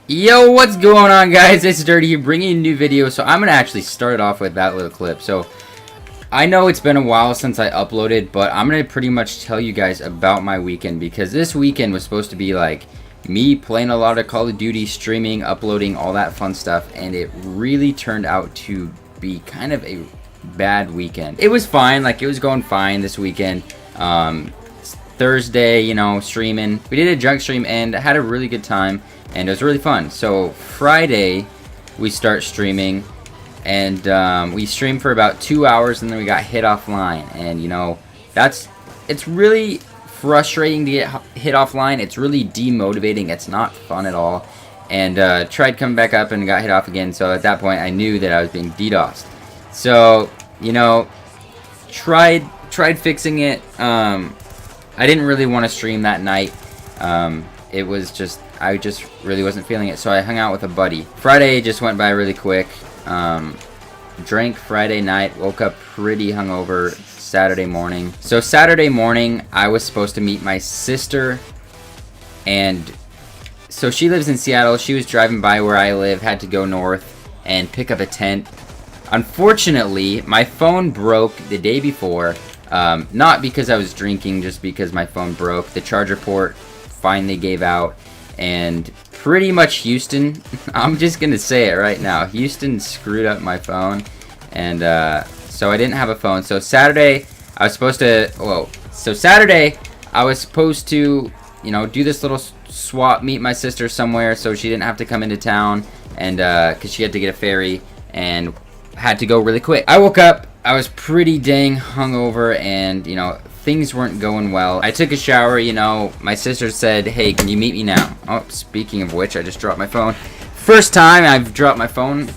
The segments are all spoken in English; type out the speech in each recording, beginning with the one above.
Yo, what's going on, guys? It's Dirty here bringing you a new video. So I'm gonna actually start it off with that little clip. So I know it's been a while since I uploaded, but I'm gonna pretty much tell you guys about my weekend, because this weekend was supposed to be like me playing a lot of Call of Duty, streaming, uploading, all that fun stuff, and it really turned out to be kind of a bad weekend. It was fine, like it was going fine this weekend. Thursday, you know, streaming. We did a junk stream and I had a really good time, and it was really fun. So Friday we start streaming, and we streamed for about 2 hours, and then we got hit offline. And you know, it's really frustrating to get hit offline. It's really demotivating. It's not fun at all. And tried coming back up and got hit off again. So at that point I knew that I was being DDoSed. So, you know, tried fixing it. I didn't really want to stream that night. It was just, I just really wasn't feeling it. So I hung out with a buddy. Friday just went by really quick. Drank Friday night, woke up pretty hungover Saturday morning. So Saturday morning, I was supposed to meet my sister, and so she lives in Seattle. She was driving by where I live, had to go north and pick up a tent. Unfortunately, my phone broke the day before. Not because I was drinking, just because my phone broke. The charger port finally gave out, and pretty much Houston, I'm just gonna say it right now, Houston screwed up my phone, and so I didn't have a phone. So Saturday I was supposed to, you know, do this little swap, meet my sister somewhere so she didn't have to come into town, and because she had to get a ferry and had to go really quick. I woke up, I was pretty dang hungover, and you know, things weren't going well. I took a shower, you know, my sister said, hey, can you meet me now? Oh, speaking of which, I just dropped my phone. First time I've dropped my phone.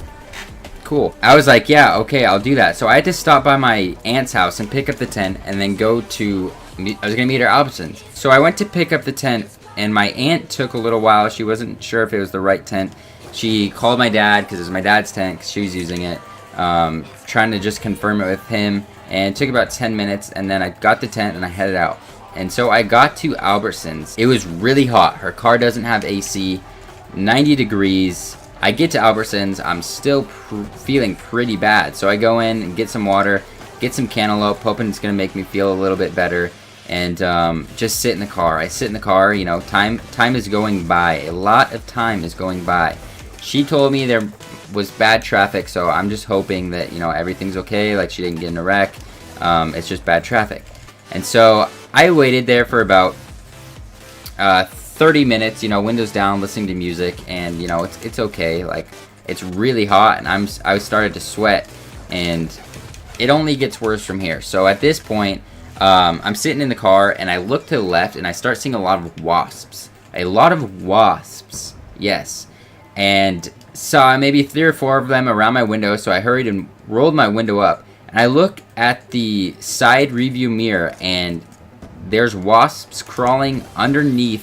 Cool. I was like, yeah, okay, I'll do that. So I had to stop by my aunt's house and pick up the tent, and then go to, I was gonna meet her at Albertsons. So I went to pick up the tent, and my aunt took a little while. She wasn't sure if it was the right tent. She called my dad, because it was my dad's tent, because she was using it. Trying to just confirm it with him, and it took about 10 minutes, and then I got the tent and I headed out. And so I got to Albertsons. It was really hot. Her car doesn't have AC, 90 degrees. I get to Albertsons, I'm still feeling pretty bad. So I go in and get some water, get some cantaloupe, hoping it's going to make me feel a little bit better, and just sit in the car. I sit in the car, you know, time is going by. A lot of time is going by. She told me there was bad traffic, so I'm just hoping that, you know, everything's okay, like she didn't get in a wreck. It's just bad traffic. And so I waited there for about 30 minutes, you know, windows down, listening to music, and you know, it's okay. Like, it's really hot, and I started to sweat, and it only gets worse from here. So at this point, I'm sitting in the car, and I look to the left, and I start seeing a lot of wasps. A lot of wasps, yes. And saw maybe 3 or 4 of them around my window, so I hurried and rolled my window up, and I look at the side review mirror, and there's wasps crawling under the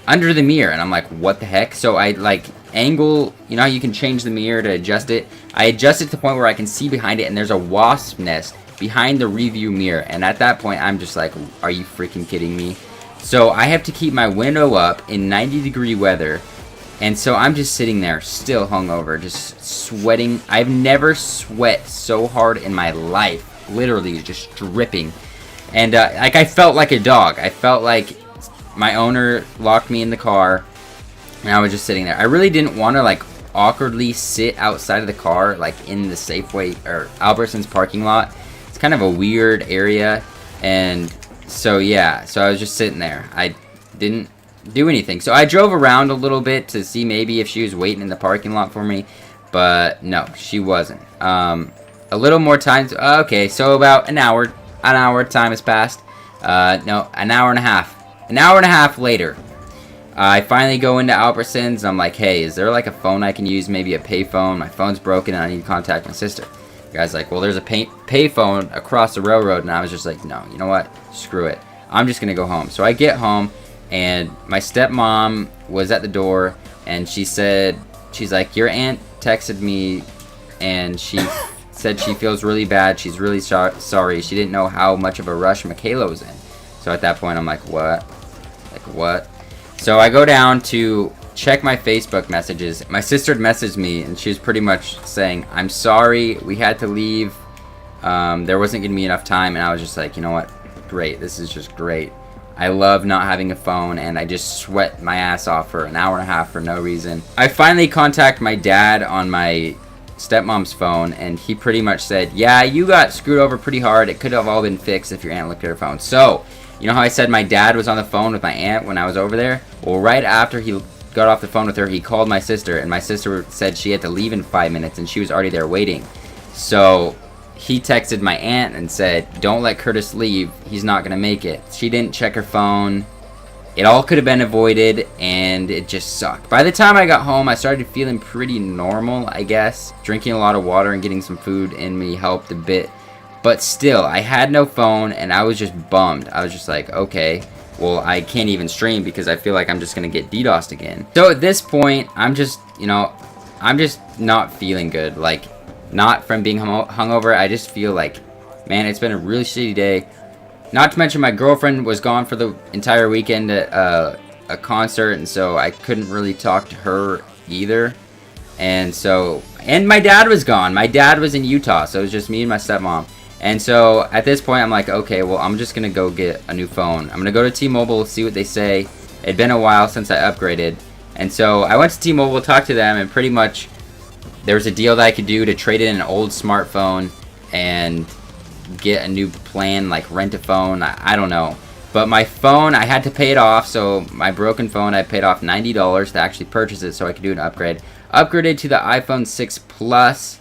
mirror, and I'm like, what the heck? So I like angle, you know how you can change the mirror to adjust it? I adjust it to the point where I can see behind it, and there's a wasp nest behind the review mirror, and at that point I'm just like, are you freaking kidding me? So I have to keep my window up in 90-degree weather. And so I'm just sitting there, still hungover, just sweating. I've never sweat so hard in my life, literally just dripping. And like, I felt like a dog. I felt like my owner locked me in the car, and I was just sitting there. I really didn't want to like awkwardly sit outside of the car, like in the Safeway or Albertsons parking lot. It's kind of a weird area, and so yeah, so I was just sitting there. I didn't do anything. So I drove around a little bit to see maybe if she was waiting in the parking lot for me, but no, she wasn't. A little more time. Okay, so about an hour time has passed. No, an hour and a half. An hour and a half later, I finally go into Albertsons. I'm like, hey, is there like a phone I can use? Maybe a payphone. My phone's broken and I need to contact my sister. The guy's like, well, there's a payphone across the railroad. And I was just like, no, you know what? Screw it. I'm just gonna go home. So I get home, and my stepmom was at the door, and she's like, your aunt texted me, and she said she feels really bad. She's really sorry. She didn't know how much of a rush Michaela was in. So at that point, I'm like, what? Like, what? So I go down to check my Facebook messages. My sister had messaged me, and she was pretty much saying, I'm sorry, we had to leave. There wasn't going to be enough time, and I was just like, you know what? Great, this is just great. I love not having a phone, and I just sweat my ass off for an hour and a half for no reason. I finally contact my dad on my stepmom's phone, and he pretty much said, yeah, you got screwed over pretty hard. It could have all been fixed if your aunt looked at her phone. So, you know how I said my dad was on the phone with my aunt when I was over there? Well, right after he got off the phone with her, he called my sister, and my sister said she had to leave in 5 minutes, and she was already there waiting. So he texted my aunt and said, don't let Curtis leave, he's not gonna make it. She didn't check her phone. It all could have been avoided, and it just sucked. By the time I got home, I started feeling pretty normal, I guess. Drinking a lot of water and getting some food in me helped a bit. But still, I had no phone, and I was just bummed. I was just like, okay, well, I can't even stream because I feel like I'm just gonna get DDoSed again. So at this point, I'm just, you know, I'm just not feeling good. Like, not from being hungover, I just feel like, man, it's been a really shitty day. Not to mention my girlfriend was gone for the entire weekend at a concert, and so I couldn't really talk to her either. And my dad was gone. My dad was in Utah, so it was just me and my stepmom. And so at this point, I'm like, okay, well, I'm just gonna go get a new phone. I'm gonna go to T-Mobile, see what they say. It'd been a while since I upgraded, and so I went to T-Mobile, talked to them, and pretty much there was a deal that I could do to trade in an old smartphone and get a new plan, like rent a phone. I don't know. But my phone, I had to pay it off. So my broken phone, I paid off $90 to actually purchase it so I could do an upgrade. Upgraded to the iPhone 6 Plus,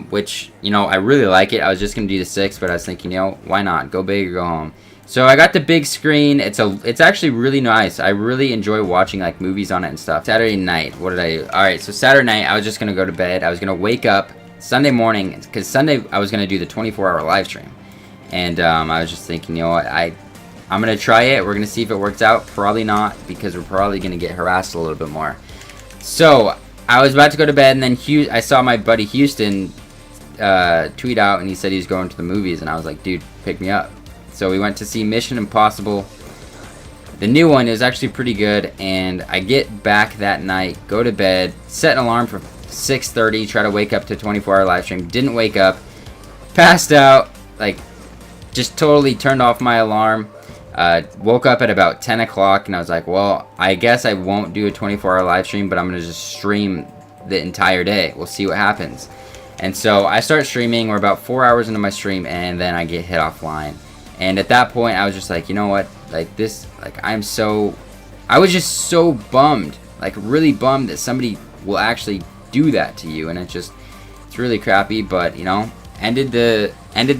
which, you know, I really like it. I was just going to do the 6, but I was thinking, you know, why not? Go big or go home. So I got the big screen. It's actually really nice. I really enjoy watching like movies on it and stuff. Saturday night, what did I do? Alright, so Saturday night, I was just going to go to bed. I was going to wake up Sunday morning, because Sunday I was going to do the 24-hour live stream. And I was just thinking, you know what, I'm going to try it. We're going to see if it works out. Probably not, because we're probably going to get harassed a little bit more. So I was about to go to bed, and then I saw my buddy Houston tweet out, and he said he was going to the movies, and I was like, dude, pick me up. So we went to see Mission Impossible. The new one is actually pretty good, and I get back that night, go to bed, set an alarm for 6:30, try to wake up to 24-hour live stream. Didn't wake up, passed out, like, just totally turned off my alarm. Woke up at about 10 o'clock, and I was like, well, I guess I won't do a 24-hour live stream, but I'm going to just stream the entire day. We'll see what happens. And so I start streaming. We're about 4 hours into my stream, and then I get hit offline. And at that point, I was just like, you know what? Like, this, like, I was just so bummed. Like, really bummed that somebody will actually do that to you. And it's really crappy, but, you know, ended the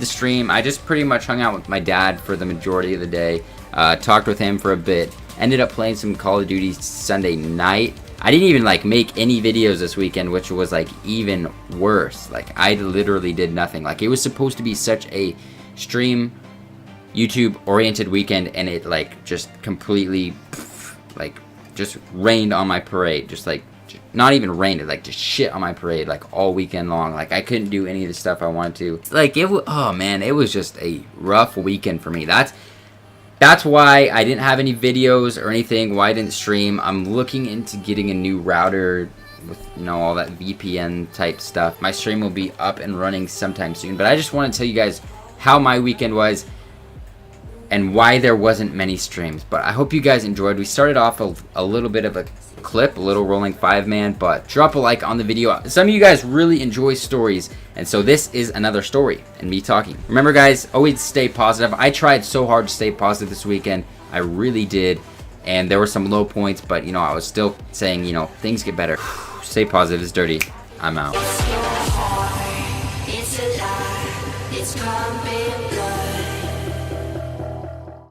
stream. I just pretty much hung out with my dad for the majority of the day. Talked with him for a bit. Ended up playing some Call of Duty Sunday night. I didn't even, like, make any videos this weekend, which was, like, even worse. Like, I literally did nothing. Like, it was supposed to be such a stream YouTube-oriented weekend, and it, like, just completely, like, just rained on my parade. Just, like, not even rained, it, like, just shit on my parade, like, all weekend long. Like, I couldn't do any of the stuff I wanted to. Like, oh, man, it was just a rough weekend for me. That's why I didn't have any videos or anything, why I didn't stream. I'm looking into getting a new router with, you know, all that VPN type stuff. My stream will be up and running sometime soon, but I just want to tell you guys how my weekend was and why there wasn't many streams. But I hope you guys enjoyed. We started off a little bit of a clip, a little rolling 5-man, but drop a like on the video. Some of you guys really enjoy stories, and so this is another story and me talking. Remember, guys, always stay positive. I tried so hard to stay positive this weekend. I really did, and there were some low points, but, you know, I was still saying, you know, things get better. Stay positive. It's dirty. I'm out. It's a lie. It's pumping.